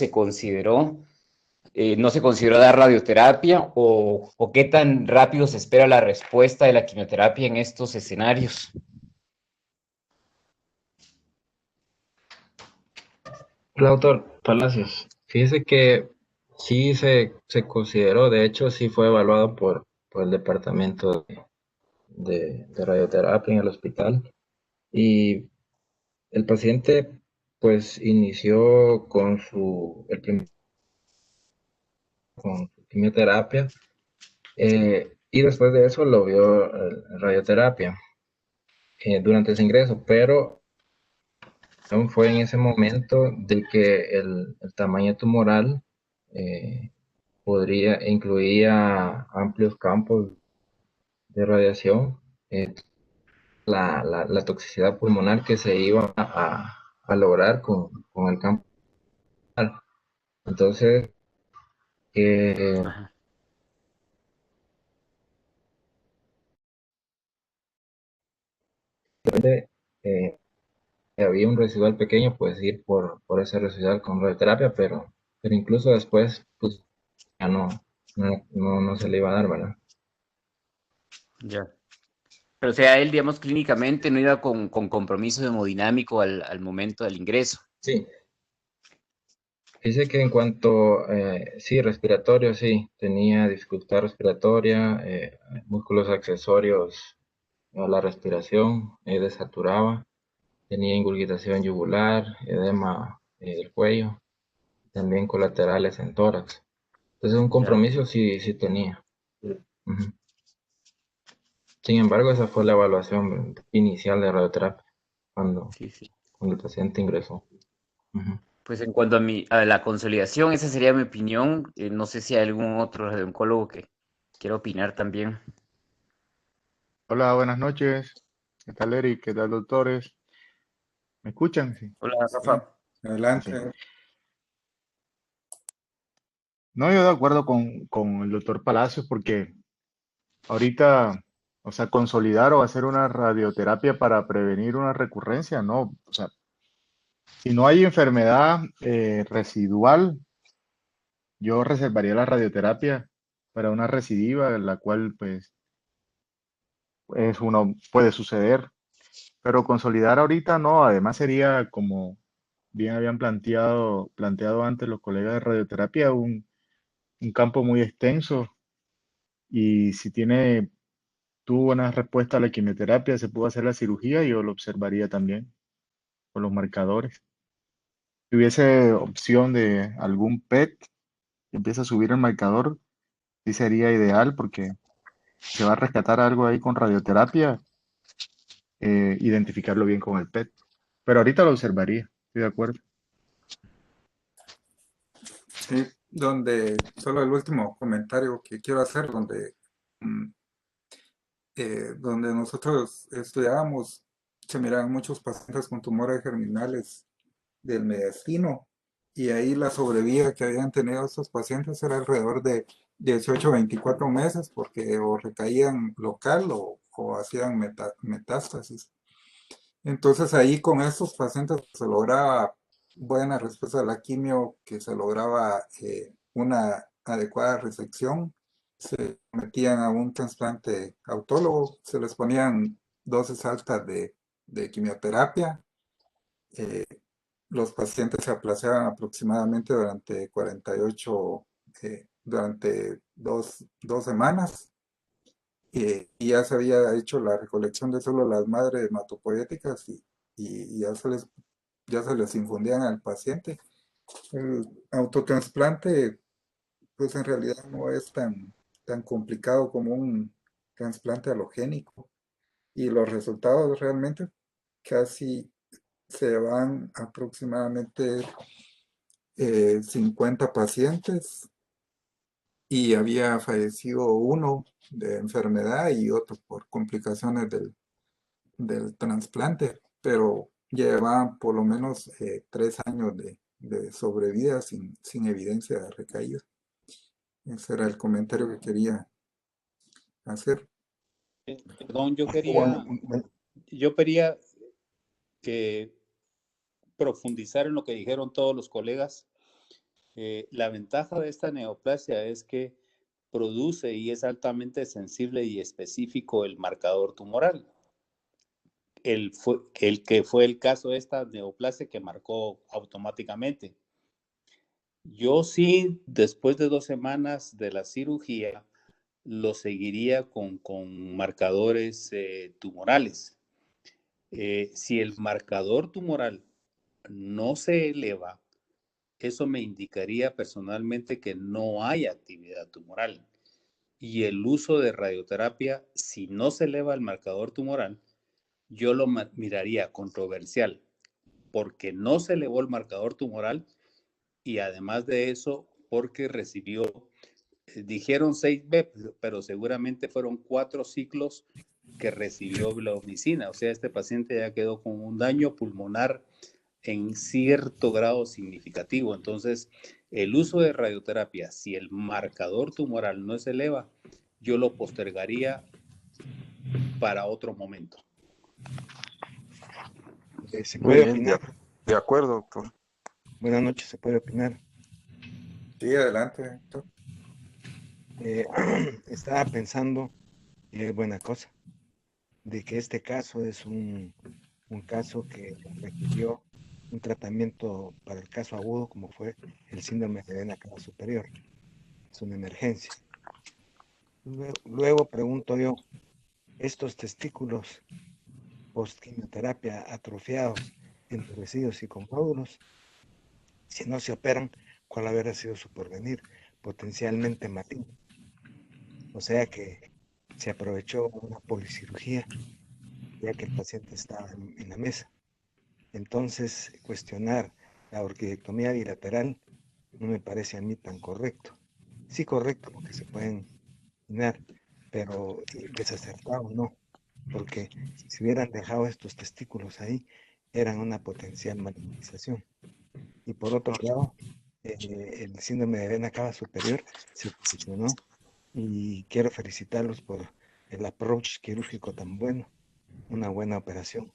no se consideró dar radioterapia o qué tan rápido se espera la respuesta de la quimioterapia en estos escenarios. Hola, doctor Palacios. Fíjese que sí se consideró, de hecho sí fue evaluado por el departamento de radioterapia en el hospital y el paciente pues inició con su quimioterapia y después de eso lo vio radioterapia durante ese ingreso, pero aún fue en ese momento de que el tamaño tumoral eh, incluía amplios campos de radiación, la toxicidad pulmonar que se iba a lograr con el campo. Entonces, eh, Ajá. eh, había un residual pequeño, pues ir por ese residual con radioterapia, pero incluso después, pues ya no se le iba a dar, ¿verdad? Ya. Pero o sea, él, digamos, clínicamente no iba con compromiso hemodinámico al momento del ingreso. Sí, dice que en cuanto, sí, respiratorio, sí, tenía dificultad respiratoria, músculos accesorios a la respiración, desaturaba, tenía ingurgitación yugular, edema del cuello, también colaterales en tórax. Entonces un Ya. compromiso sí, sí tenía. Ujú. Sin embargo, esa fue la evaluación inicial de radioterapia cuando, Sí, sí. cuando el paciente ingresó. Ujú. Pues en cuanto a la consolidación, esa sería mi opinión. No sé si hay algún otro oncólogo que quiera opinar también. Hola, buenas noches. ¿Qué tal, Eric? ¿Qué tal, doctores? ¿Me escuchan? Sí. Hola, Rafa. Adelante. Sí. No, yo de acuerdo con el doctor Palacios porque ahorita, o sea, consolidar o hacer una radioterapia para prevenir una recurrencia, no, o sea, si no hay enfermedad residual, yo reservaría la radioterapia para una recidiva, la cual pues puede suceder, pero consolidar ahorita no, además sería como bien habían planteado antes los colegas de radioterapia, un campo muy extenso y si tuvo buena respuesta a la quimioterapia, se pudo hacer la cirugía, yo lo observaría también con los marcadores. Si hubiese opción de algún PET que empiece a subir el marcador, sí sería ideal porque se va a rescatar algo ahí con radioterapia, identificarlo bien con el PET. Pero ahorita lo observaría, estoy de acuerdo. Sí, solo el último comentario que quiero hacer, donde nosotros estudiábamos, se miraban muchos pacientes con tumores germinales del mediastino y ahí la sobrevida que habían tenido estos pacientes era alrededor de 18 a 24 meses porque o recaían local o hacían metástasis. Entonces ahí con estos pacientes se lograba buena respuesta a la quimio, que se lograba una adecuada resección, se metían a un trasplante autólogo, se les ponían dosis altas de quimioterapia, eh, los pacientes se aplazaban aproximadamente durante 48, durante dos semanas, y ya se había hecho la recolección de células madre hematopoéticas y ya se les infundían al paciente. El autotransplante, pues en realidad no es tan complicado como un trasplante halogénico y los resultados realmente casi se van aproximadamente 50 pacientes y había fallecido uno de enfermedad y otro por complicaciones del trasplante, pero llevaban por lo menos 3 años de sobrevida sin evidencia de recaída. Ese era el comentario que quería hacer. Perdón, Bueno, bueno, yo quería que profundizar en lo que dijeron todos los colegas. La ventaja de esta neoplasia es que produce y es altamente sensible y específico el marcador tumoral. El que fue el caso de esta neoplasia que marcó automáticamente. Yo sí, después de 2 semanas de la cirugía, lo seguiría con marcadores tumorales. Si el marcador tumoral no se eleva, eso me indicaría personalmente que no hay actividad tumoral. Y el uso de radioterapia, si no se eleva el marcador tumoral, yo lo miraría controversial, porque no se elevó el marcador tumoral y además de eso, porque recibió, dijeron 6B, pero seguramente fueron 4 ciclos que recibió bleomicina. O sea, este paciente ya quedó con un daño pulmonar en cierto grado significativo. Entonces, el uso de radioterapia, si el marcador tumoral no se eleva, yo lo postergaría para otro momento. ¿Se muy puede bien, opinar? de acuerdo, doctor. Buenas noches, ¿se puede opinar? Sí, adelante, doctor. Estaba pensando, y es buena cosa, de que este caso es un caso que requirió un tratamiento para el caso agudo, como fue el síndrome de vena cava superior. Es una emergencia. Luego pregunto yo, estos testículos post-quimioterapia atrofiados, endurecidos y con nódulos, si no se operan, ¿cuál habrá sido su porvenir? Potencialmente maligno. O sea que se aprovechó una policirugía, ya que el paciente estaba en la mesa. Entonces, cuestionar la orquidectomía bilateral no me parece a mí tan correcto. Sí correcto, porque se pueden imaginar, pero desacertado no, porque si hubieran dejado estos testículos ahí, eran una potencial malignización. Y por otro lado, el síndrome de vena cava superior se posicionó y quiero felicitarlos por el approach quirúrgico tan bueno, una buena operación.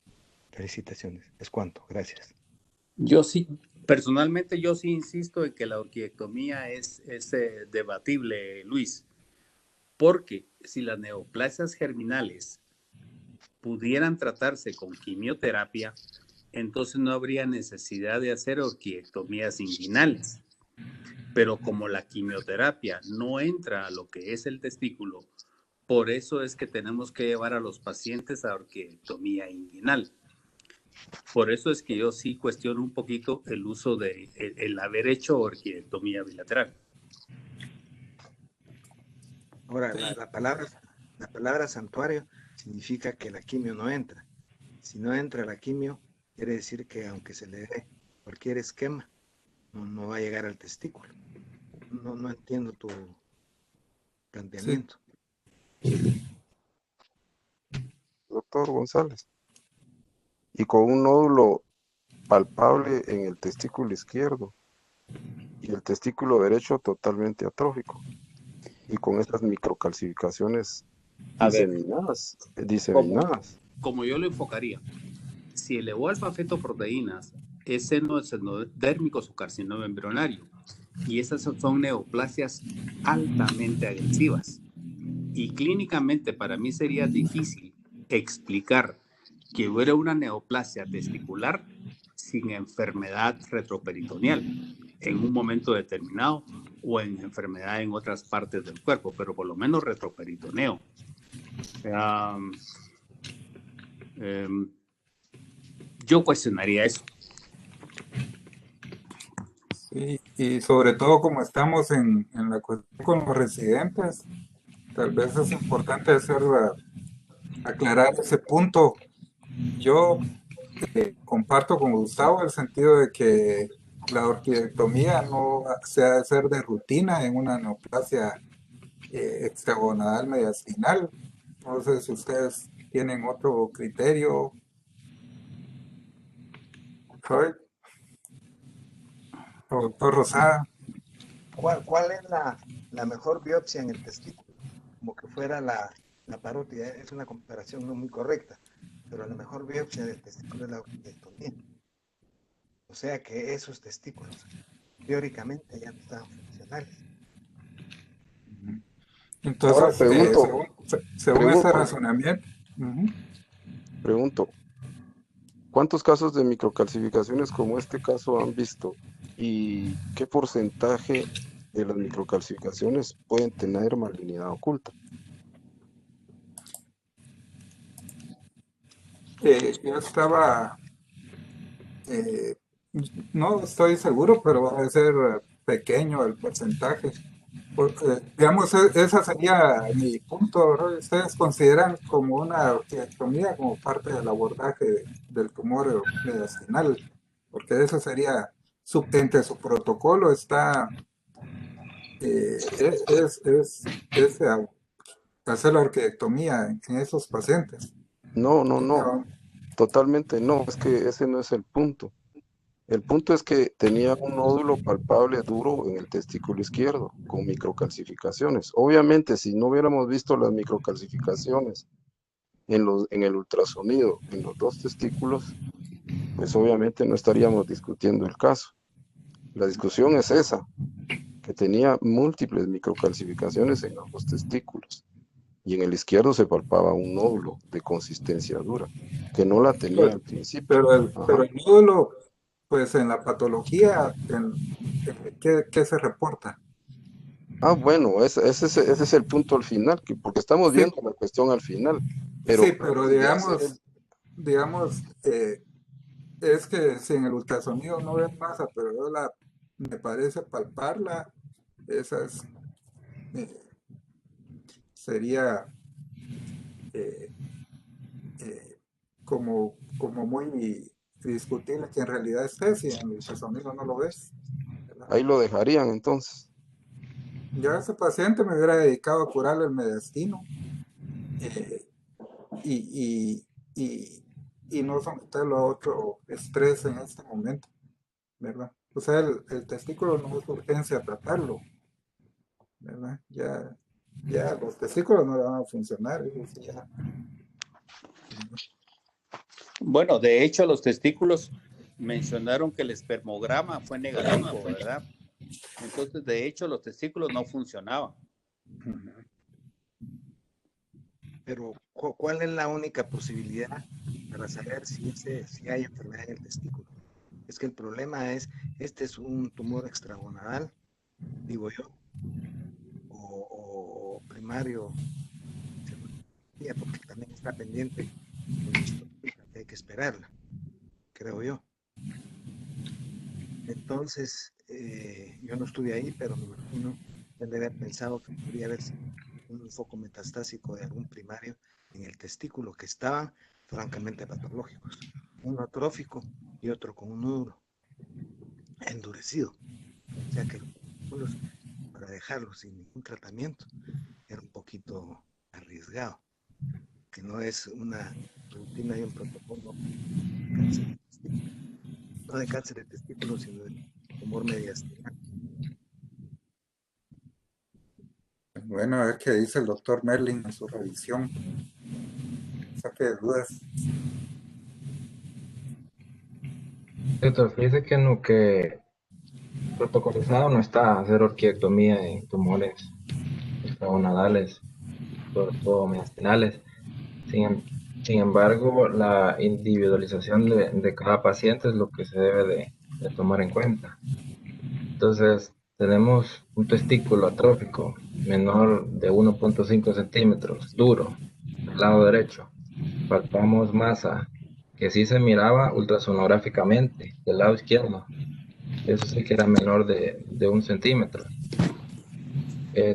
Felicitaciones. Es cuanto. Gracias. Yo sí, personalmente yo sí insisto en que la orquiectomía es debatible, Luis, porque si las neoplasias germinales pudieran tratarse con quimioterapia, entonces no habría necesidad de hacer orquiectomías inguinales. Pero como la quimioterapia no entra a lo que es el testículo, por eso es que tenemos que llevar a los pacientes a orquiectomía inguinal. Por eso es que yo sí cuestiono un poquito el uso de el haber hecho orquiectomía bilateral. Ahora, la palabra santuario significa que la quimio no entra. Si no entra la quimio, quiere decir que aunque se le dé cualquier esquema, no va a llegar al testículo. No entiendo tu Sí. planteamiento. Doctor González. Y con un nódulo palpable en el testículo izquierdo y el testículo derecho totalmente atrófico. Y con estas microcalcificaciones A ver, diseminadas. como yo lo enfocaría, si elevó alfa-fetoproteínas, es seno dérmico su carcinoma embrionario. Y esas son neoplasias altamente agresivas. Y clínicamente para mí sería difícil explicar que hubiera una neoplasia testicular sin enfermedad retroperitoneal en un momento determinado o en enfermedad en otras partes del cuerpo, pero por lo menos retroperitoneo. Yo cuestionaría eso. Sí, y sobre todo como estamos en la cuestión con los residentes, tal vez es importante aclarar ese punto. Yo comparto con Gustavo el sentido de que la orquidectomía no se ha de hacer de rutina en una neoplasia hexagonal mediastinal. No sé si ustedes tienen otro criterio. Freud o doctor Rosada. ¿Cuál es la mejor biopsia en el testículo? Como que fuera la parótida. Es una comparación no muy correcta, pero la mejor biopsia del testículo es la orquidectomía. O sea que esos testículos teóricamente ya no estaban funcionales. Entonces, Ahora según ese razonamiento, pregunto, ¿cuántos casos de microcalcificaciones como este caso han visto? ¿Y qué porcentaje de las microcalcificaciones pueden tener malignidad oculta? yo estaba, no estoy seguro, pero va a ser pequeño el porcentaje. Porque, digamos, ese sería mi punto, ¿verdad? Ustedes consideran como una orquidectomía como parte del abordaje del tumor mediastinal, porque eso sería, entre su protocolo está, hacer la orquidectomía en esos pacientes. No, totalmente no, es que ese no es el punto. El punto es que tenía un nódulo palpable duro en el testículo izquierdo, con microcalcificaciones. Obviamente, si no hubiéramos visto las microcalcificaciones en el ultrasonido en los dos testículos, pues obviamente no estaríamos discutiendo el caso. La discusión es esa, que tenía múltiples microcalcificaciones en ambos testículos. Y en el izquierdo se palpaba un nódulo de consistencia dura, que no la tenía al principio. Pero el nódulo, pues en la patología, ¿qué se reporta? Bueno, ese es el punto al final, porque estamos Sí, viendo la cuestión al final. Pero sí, pero antes de hacer digamos, es que si en el ultrasonido no ven masa, pero yo me parece palparla, esa sería eh, como muy discutible que en realidad esté, si en el ultrasonido no lo ves, ¿verdad? ahí lo dejarían entonces. Yo a ese paciente me hubiera dedicado a curarle el mediastino y y no someterlo a otro estrés en este momento, ¿verdad? O sea, el testículo no es urgencia tratarlo, ¿verdad? Ya los testículos no le van a funcionar, eso ya. Bueno, de hecho, los testículos mencionaron que el espermograma fue negativo, ¿verdad? Entonces, de hecho, los testículos no funcionaban. Pero, ¿cuál es la única posibilidad para saber si hay enfermedad en el testículo? Es que el problema es, este es un tumor extragonadal, digo yo, o primario, porque también está pendiente una histológica que hay que esperarla, creo yo. Entonces, yo no estuve ahí, pero me imagino que debe haber pensado que podría haber un foco metastásico de algún primario en el testículo, que estaban francamente patológicos, uno atrófico y otro con un nódulo endurecido. O sea que para dejarlos sin ningún tratamiento era un poquito arriesgado, que no es una rutina y un protocolo no de cáncer de testículo, sino de tumor mediastinal. Bueno, a ver qué dice el doctor Merlin en su revisión. Saque de dudas. Doctor, fíjese que no, que protocolizado no está hacer orquiectomía en tumores extragonadales, sobre todo mediastinales. Sin embargo, la individualización de cada paciente es lo que se debe de tomar en cuenta. Entonces, tenemos un testículo atrófico menor de 1.5 centímetros, duro, del lado derecho. Palpamos masa que sí se miraba ultrasonográficamente del lado izquierdo. Eso sí que era menor de 1 centímetro.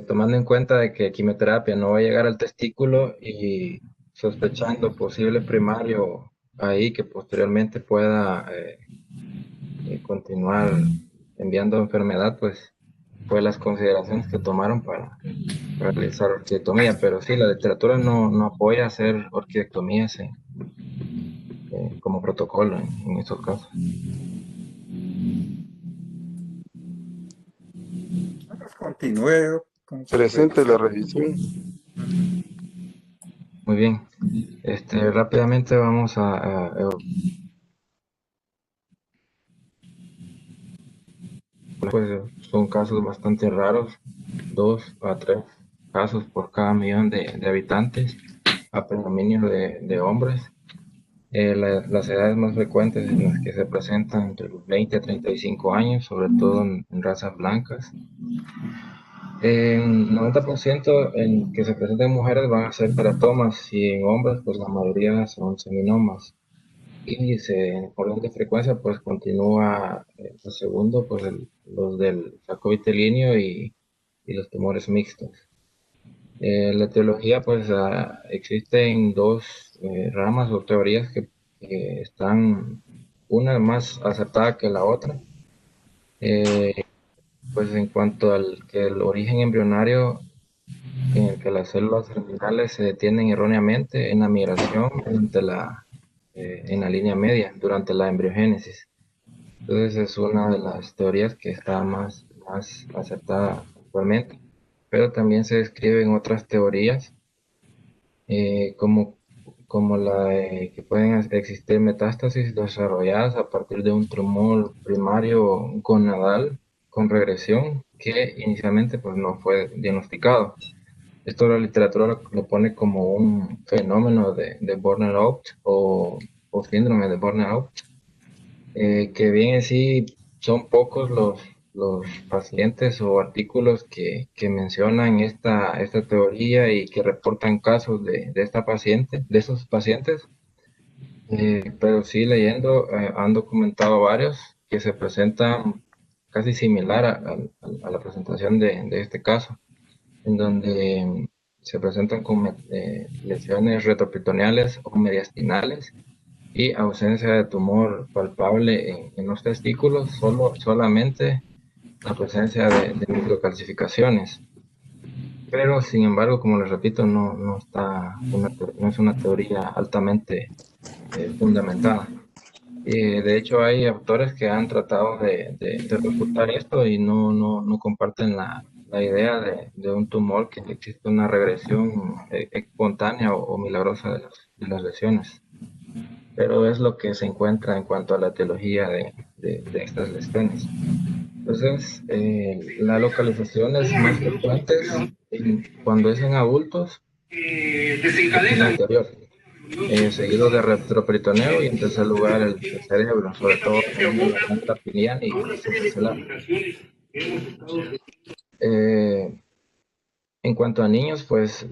Tomando en cuenta de que quimioterapia no va a llegar al testículo y sospechando posible primario ahí que posteriormente pueda continuar enviando enfermedad, pues fue las consideraciones que tomaron para realizar orquiectomía, pero sí, la literatura no apoya hacer orquiectomías como protocolo en estos casos. Pues continúe con su Presente la revisión. revisión. Muy bien. Rápidamente vamos pues son casos bastante raros, 2 a 3 casos por cada millón de habitantes, a predominio de hombres. Las edades más frecuentes en las que se presentan entre los 20 a 35 años, sobre todo en razas blancas. En 90% en que se presentan mujeres van a ser teratomas y en hombres pues la mayoría son seminomas. Y en orden de frecuencia pues continúa el segundo, pues los del saco vitelíneo y los tumores mixtos. La etiología pues existen dos ramas o teorías que están una más acertada que la otra. Pues en cuanto al que el origen embrionario en el que las células germinales se detienen erróneamente en la migración en la línea media durante la embriogénesis. Entonces es una de las teorías que está más acertada actualmente. Pero también se describen otras teorías como la de que pueden existir metástasis desarrolladas a partir de un tumor primario gonadal con regresión que inicialmente pues no fue diagnosticado. Esto la literatura lo pone como un fenómeno de burnout o síndrome de burnout, que bien en sí son pocos los pacientes o artículos que mencionan esta teoría y que reportan casos de esta paciente, de estos pacientes, pero sí leyendo han documentado varios que se presentan casi similar a la presentación de este caso, en donde se presentan con lesiones retroperitoneales o mediastinales y ausencia de tumor palpable en los testículos, solamente la presencia de microcalcificaciones. Pero sin embargo, como les repito, no es una teoría altamente fundamentada. De hecho, hay autores que han tratado de refutar esto y no comparten la idea de un tumor que existe una regresión espontánea o milagrosa de las lesiones. Pero es lo que se encuentra en cuanto a la etiología de estas lesiones. Entonces, la localización es más frecuente cuando es en adultos, en la anterior, seguido de retroperitoneo y en tercer lugar el cerebro, sobre todo en la planta pineal y supracelular. En cuanto a niños, pues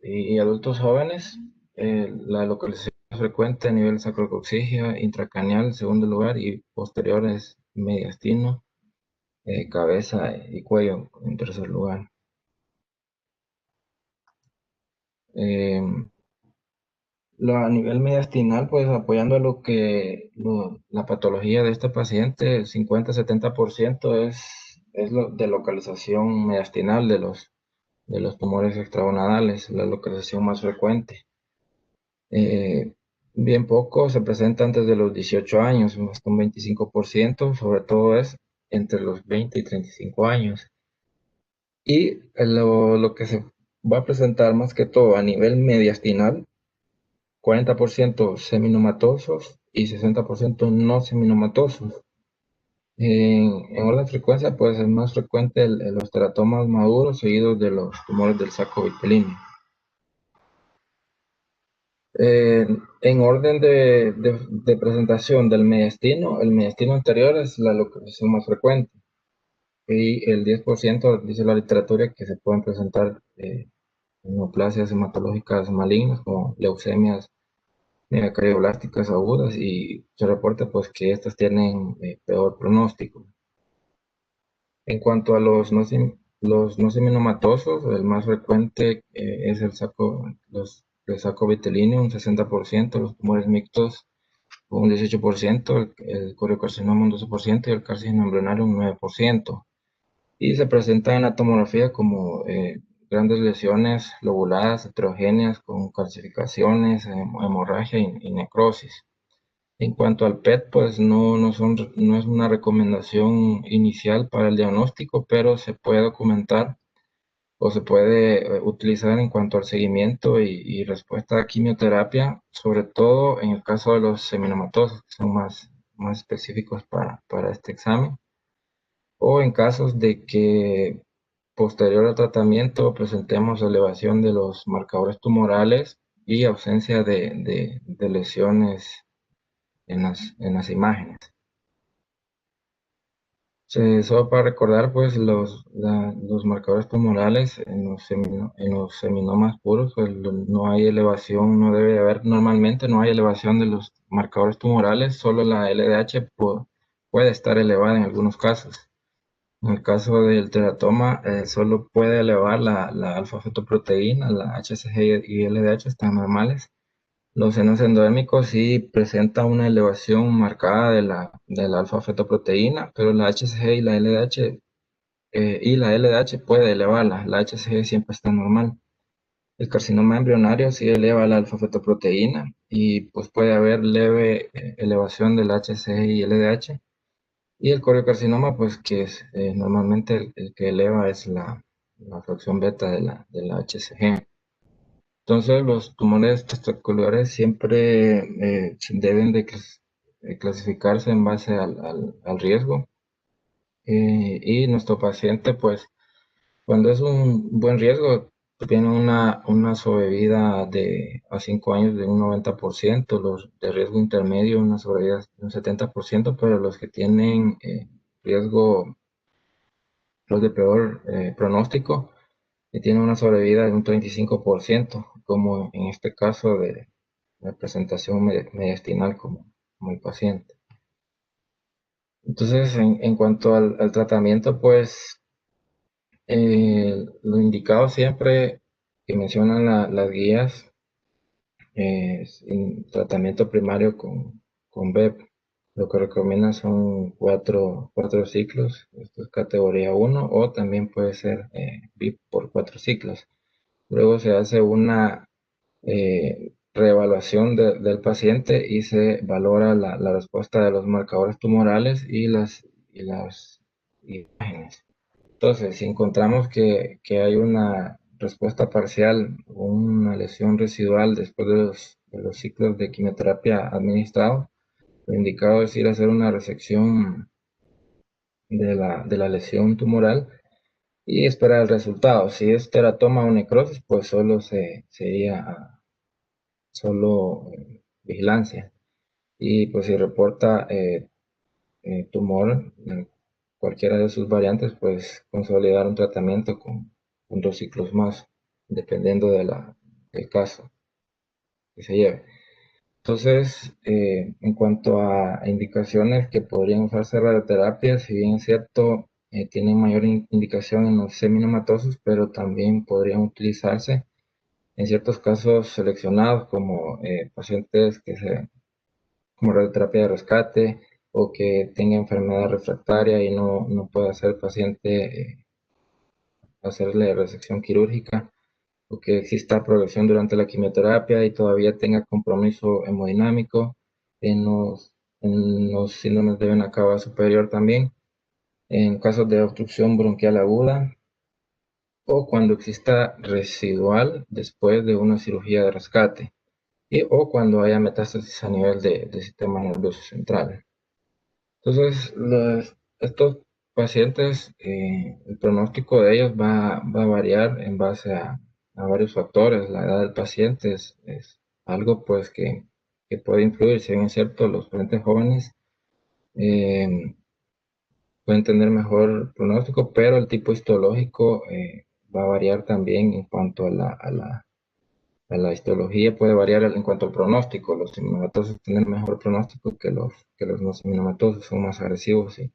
y adultos jóvenes, la localización más frecuente a nivel sacrococcigea, intracraneal en segundo lugar y posterior es mediastino, cabeza y cuello en tercer lugar. Eh, a nivel mediastinal, pues apoyando la patología de este paciente, el 50-70% es de localización mediastinal de los tumores extragonadales, la localización más frecuente. Bien poco se presenta antes de los 18 años, hasta un 25%, sobre todo es entre los 20 y 35 años. Y lo que se va a presentar más que todo a nivel mediastinal, 40% seminomatosos y 60% no seminomatosos. En orden de frecuencia, pues es más frecuente los teratomas maduros seguidos de los tumores del saco vitelíneo. En orden de presentación del mediastino, el mediastino anterior es la localización más frecuente y el 10% dice la literatura que se pueden presentar neoplasias hematológicas malignas como leucemias cardiolásticas agudas y se reporta pues que estas tienen peor pronóstico. En cuanto a los no seminomatosos, el más frecuente es el saco vitelíneo, un 60%, los tumores mixtos un 18%, el coriocarcinoma un 12% y el carcinoma embrionario un 9%. Y se presenta en la tomografía como grandes lesiones lobuladas heterogéneas con calcificaciones, hemorragia y necrosis. En cuanto al PET, pues no es una recomendación inicial para el diagnóstico, pero se puede documentar o se puede utilizar en cuanto al seguimiento y respuesta a quimioterapia, sobre todo en el caso de los seminomatosos, que son más específicos para este examen, o en casos de que posterior al tratamiento presentemos elevación de los marcadores tumorales y ausencia de lesiones en las imágenes. Solo para recordar, pues los marcadores tumorales en los seminomas puros, pues no hay elevación, no debe haber, normalmente no hay elevación de los marcadores tumorales, solo la LDH puede estar elevada en algunos casos. En el caso del teratoma, solo puede elevar la alfa-fetoproteína, la HCG y LDH están normales. Los senos endodérmicos sí presentan una elevación marcada de la alfa-fetoproteína, pero la HCG y la LDH puede elevarla. La HCG siempre está normal. El carcinoma embrionario sí eleva la alfa-fetoproteína y pues puede haber leve elevación de la HCG y LDH. Y el coriocarcinoma, pues que es normalmente el que eleva es la fracción beta de la HCG. Entonces, los tumores testiculares siempre deben de clasificarse en base al riesgo. Y nuestro paciente, pues, cuando es un buen riesgo, tiene una sobrevida a 5 años de un 90%, los de riesgo intermedio una sobrevida de un 70%, pero los que tienen riesgo, los de peor pronóstico, que tienen una sobrevida de un 35%, como en este caso de la presentación mediastinal como el paciente. Entonces, en cuanto al tratamiento, pues lo indicado siempre que mencionan las guías es en tratamiento primario con BEP. Lo que recomiendan son cuatro ciclos, esto es categoría 1, o también puede ser BIP por 4 ciclos. Luego se hace una reevaluación del paciente y se valora la respuesta de los marcadores tumorales y las imágenes. Entonces, si encontramos que hay una respuesta parcial o una lesión residual después de los ciclos de quimioterapia administrados, lo indicado es ir a hacer una resección de la lesión tumoral y esperar el resultado. Si es teratoma o necrosis, pues solo sería vigilancia. Y pues si reporta tumor en cualquiera de sus variantes, pues consolidar un tratamiento con 2 ciclos más, dependiendo del caso que se lleve. Entonces, en cuanto a indicaciones que podrían usarse radioterapia, si bien es cierto, tienen mayor indicación en los seminematosos, pero también podrían utilizarse en ciertos casos seleccionados como pacientes como radioterapia de rescate o que tenga enfermedad refractaria y no pueda hacer el paciente hacerle resección quirúrgica o que exista progresión durante la quimioterapia y todavía tenga compromiso hemodinámico en los síndromes de vena cava superior también, en casos de obstrucción bronquial aguda o cuando exista residual después de una cirugía de rescate o cuando haya metástasis a nivel del sistema nervioso central. Entonces, estos pacientes, el pronóstico de ellos va a variar en base a varios factores. La edad del paciente es algo pues que puede influir. Si bien es cierto, los pacientes jóvenes eh, pueden tener mejor pronóstico, pero el tipo histológico va a variar también en cuanto a la histología, puede variar en cuanto al pronóstico. Los seminematosos tienen mejor pronóstico que los no seminematosos, son más agresivos. ¿Sí?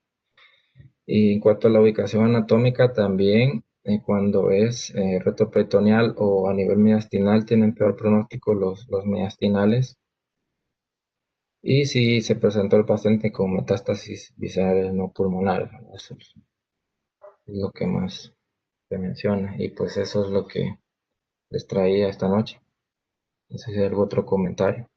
Y en cuanto a la ubicación anatómica, también cuando es retroperitoneal o a nivel mediastinal, tienen peor pronóstico los mediastinales. Y si se presentó el paciente con metástasis viscerales no pulmonares, eso es lo que más se menciona. Y pues eso es lo que les traía esta noche. No sé si hay algún otro comentario.